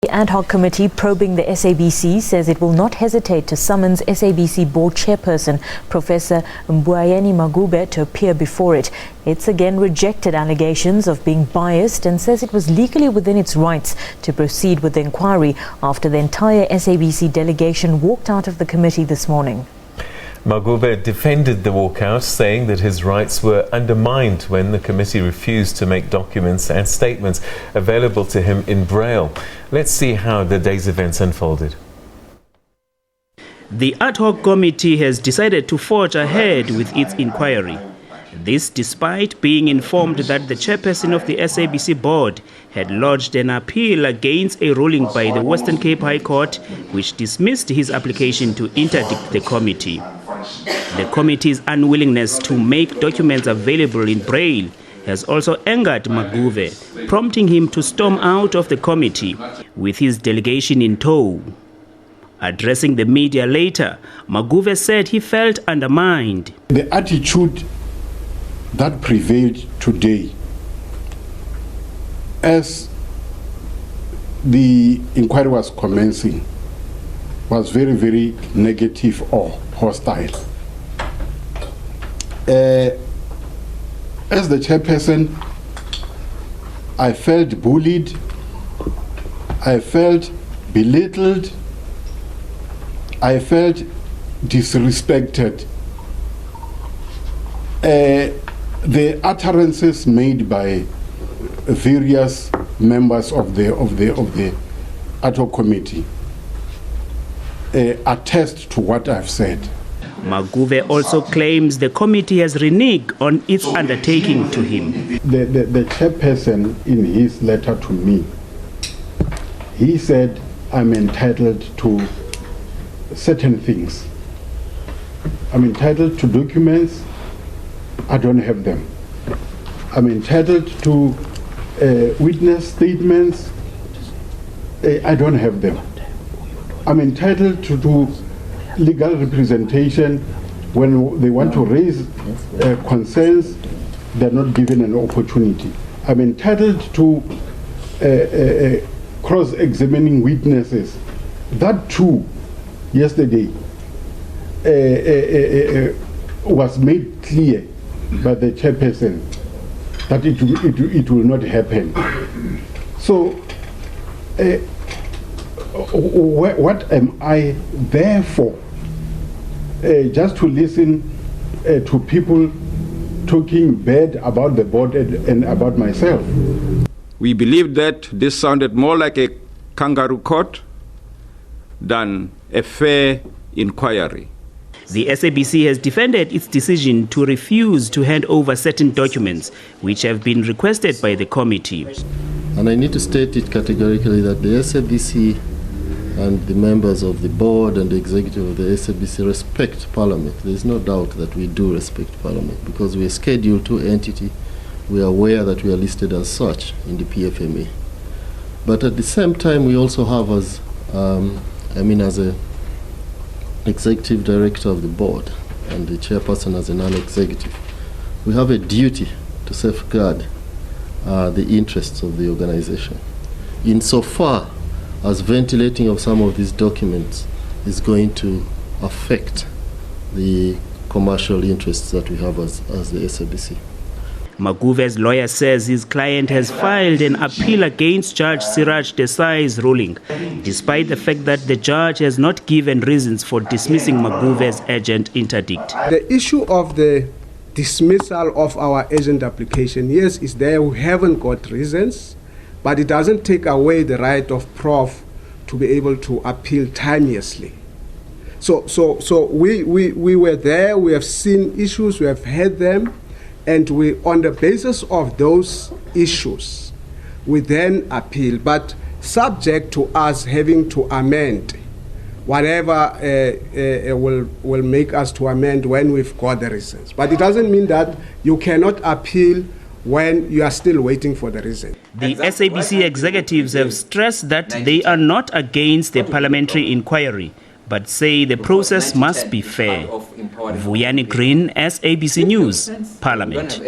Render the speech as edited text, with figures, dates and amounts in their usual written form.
The ad hoc committee probing the SABC says it will not hesitate to summons SABC board chairperson Professor Mbulaheni Maguvhe to appear before it. It's again rejected allegations of being biased and says it was legally within its rights to proceed with the inquiry after the entire SABC delegation walked out of the committee this morning. Maguvhe defended the walkout, saying that his rights were undermined when the committee refused to make documents and statements available to him in braille. Let's see how the day's events unfolded. The ad hoc committee has decided to forge ahead with its inquiry. This despite being informed that the chairperson of the SABC board had lodged an appeal against a ruling by the Western Cape High Court which dismissed his application to interdict the committee. The committee's unwillingness to make documents available in braille has also angered Maguvhe, prompting him to storm out of the committee with his delegation in tow. Addressing the media later, Maguvhe said he felt undermined. The attitude that prevailed today as the inquiry was commencing was very, very negative or hostile. As the chairperson, I felt bullied, I felt belittled, I felt disrespected. The utterances made by various members of the ad hoc committee attest to what I've said. Maguvhe also claims the committee has reneged on its undertaking to him. The chairperson, in his letter to me, he said I'm entitled to certain things. I'm entitled to documents, I don't have them. I'm entitled to witness statements, I don't have them. I'm entitled to do legal representation when they want to raise concerns, they're not given an opportunity. I'm entitled to cross-examining witnesses. That too, yesterday, was made clear by the chairperson that it will not happen. So, what am I there for? Just to listen to people talking bad about the board and about myself. We believe that this sounded more like a kangaroo court than a fair inquiry. The SABC has defended its decision to refuse to hand over certain documents which have been requested by the committee. And I need to state it categorically that the SABC and the members of the board and the executive of the SABC respect Parliament. There is no doubt that we do respect Parliament because we are Schedule 2 entity. We are aware that we are listed as such in the PFMA. But at the same time, we also have as a executive director of the board and the chairperson as a non-executive, we have a duty to safeguard the interests of the organization. Insofar as ventilating of some of these documents is going to affect the commercial interests that we have as the SABC. Maguvhe's lawyer says his client has filed an appeal against Judge Siraj Desai's ruling, despite the fact that the judge has not given reasons for dismissing Maguvhe's urgent interdict. The issue of the dismissal of our urgent application, yes, is there. We haven't got reasons, but it doesn't take away the right of Prof to be able to appeal timeously. So we were there, we have seen issues, we have heard them, and we, on the basis of those issues, we then appeal, but subject to us having to amend whatever will make us to amend when we've got the reasons. But it doesn't mean that you cannot appeal when you are still waiting for the reason. The SABC executives have stressed that they are not against the parliamentary inquiry, but say the process must be fair. Mbulaheni, SABC News, Parliament.